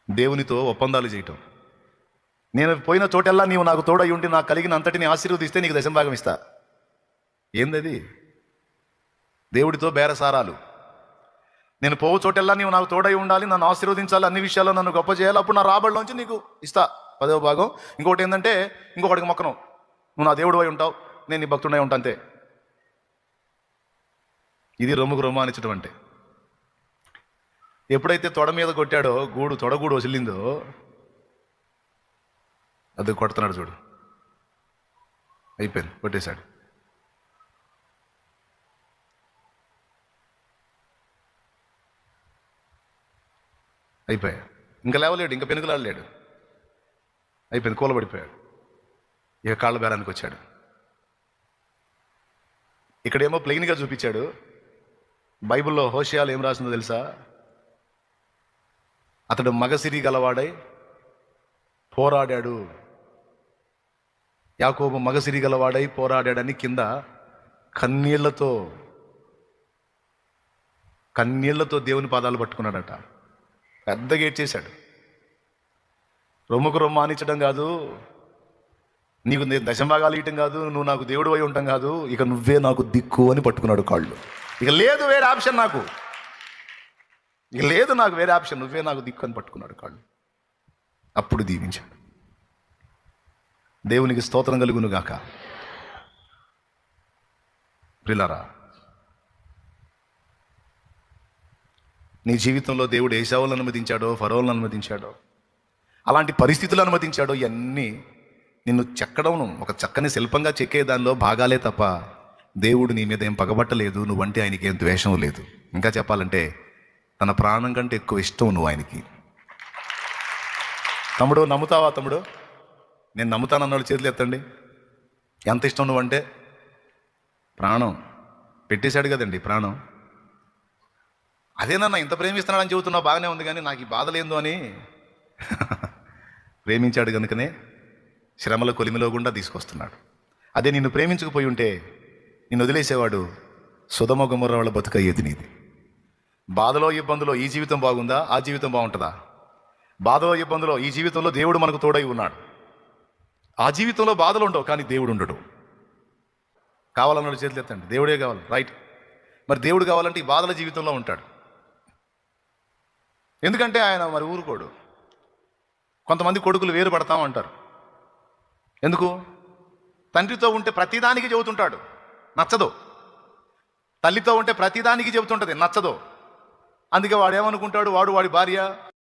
దేవునితో ఒప్పందాలు చేయటం. నేను పోయిన చోటెల్లా నీవు నాకు తోడై ఉండి నాకు కలిగిన అంతటిని ఆశీర్వదిస్తే నీకు దశంభాగం ఇస్తా. ఏందది? దేవుడితో బేరసారాలు. నేను పోవు చోటెల్లా నీవు నాకు తోడై ఉండాలి, నన్ను ఆశీర్వదించాలి, అన్ని విషయాల్లో నన్ను గొప్ప చేయాలి, అప్పుడు నా రాబడిలోంచి నీకు ఇస్తా 10వ భాగం. ఇంకోటి ఏంటంటే, ఇంకొకటికి మొక్కను, నువ్వు నా దేవుడు అయి ఉంటావు, నేను నీ భక్తుడై ఉంటా అంతే. ఇది రొమ్ముకు రొమ్ము అనిచ్చడం అంటే. ఎప్పుడైతే తొడ మీద కొట్టాడో, తొడగూడు వసిలిందో, అది కొడుతున్నాడు చూడు, అయిపోయింది, కొట్టేశాడు. అయిపోయాడు, ఇంకా లేవలేడు, ఇంకా పెనుగులాడలేడు, అయిపోయింది, కూలబడిపోయాడు. ఇక కాళ్ళ బేరానికి వచ్చాడు. ఇక్కడేమో ప్లెయిన్గా చూపించాడు. బైబిల్లో హోషేయాలు ఏం రాసిందో తెలుసా? అతడు మగసిరి గలవాడై పోరాడాడు. యాకోబు మగసిరి గలవాడై పోరాడాడని కింద కన్నీళ్లతో దేవుని పాదాలు పట్టుకున్నాడట. పెద్దగా ఏడ్చేశాడు. రొమ్ముకు రొమ్ము ఆనించడం కాదు, నీకు నేను దశంభాగాలు ఇయటం కాదు, నువ్వు నాకు దేవుడు అయి ఉంటాం కాదు, ఇక నువ్వే నాకు దిక్కు అని పట్టుకున్నాడు కాళ్ళు. ఇక లేదు వేరే ఆప్షన్ నాకు, ఇక లేదు నాకు వేరే ఆప్షన్, నువ్వే నాకు దిక్కు అని పట్టుకున్నాడు కాళ్ళు. అప్పుడు దీవించాడు. దేవునికి స్తోత్రం కలుగును గాక. ప్రియులారా, నీ జీవితంలో దేవుడు ఏశావులను అనుమతించాడో, ఫరోలను అనుమతించాడో, అలాంటి పరిస్థితులు అనుమతించాడో, ఇవన్నీ నిన్ను చెక్కడం, ఒక చక్కని శిల్పంగా చెక్కే దానిలో భాగాలే తప్ప దేవుడు నీ మీద ఏం పగబట్టలేదు, నువ్వంటే ఆయనకి ఏం ద్వేషం లేదు. ఇంకా చెప్పాలంటే తన ప్రాణం కంటే ఎక్కువ ఇష్టం నువ్వు ఆయనకి. తమ్ముడు, నమ్ముతావా? తమ్ముడు, నేను నమ్ముతానన్నాడు చేతులు ఎత్తండి. ఎంత ఇష్టం నువ్వంటే? ప్రాణం పెట్టేశాడు కదండి, ప్రాణం. అదేనన్నా ఇంత ప్రేమిస్తున్నాడని చెబుతున్నావు, బాగానే ఉంది, కానీ నాకు ఈ బాధలేందో అని ప్రేమించాడు కనుకనే శ్రమల కొలిమిలో గుండా తీసుకొస్తున్నాడు. అదే నిన్ను ప్రేమించకపోయి ఉంటే నిన్ను వదిలేసేవాడు. సొదొమ గొమొర్రా వాళ్ళ బతుకయ్యేది నీది. బాధలో ఇబ్బందులో ఈ జీవితం బాగుందా? ఆ జీవితం బాగుంటుందా? బాధలో ఇబ్బందులో ఈ జీవితంలో దేవుడు మనకు తోడై ఉన్నాడు. ఆ జీవితంలో బాధలు ఉండవు, కానీ దేవుడు ఉండడు. కావాలన్నాడు చేతులు ఎత్తండి. దేవుడే కావాలి, రైట్. మరి దేవుడు కావాలంటే ఈ బాధల జీవితంలో ఉంటాడు. ఎందుకంటే ఆయన మరి ఊరుకోడు. కొంతమంది కొడుకులు వేరు పడతాం అంటారు. ఎందుకు? తండ్రితో ఉంటే ప్రతిదానికి చెబుతుంటాడు, నచ్చదు. తల్లితో ఉంటే ప్రతిదానికి చెబుతుంటుంది, నచ్చదు. అందుకే వాడు ఏమనుకుంటాడు, వాడి భార్య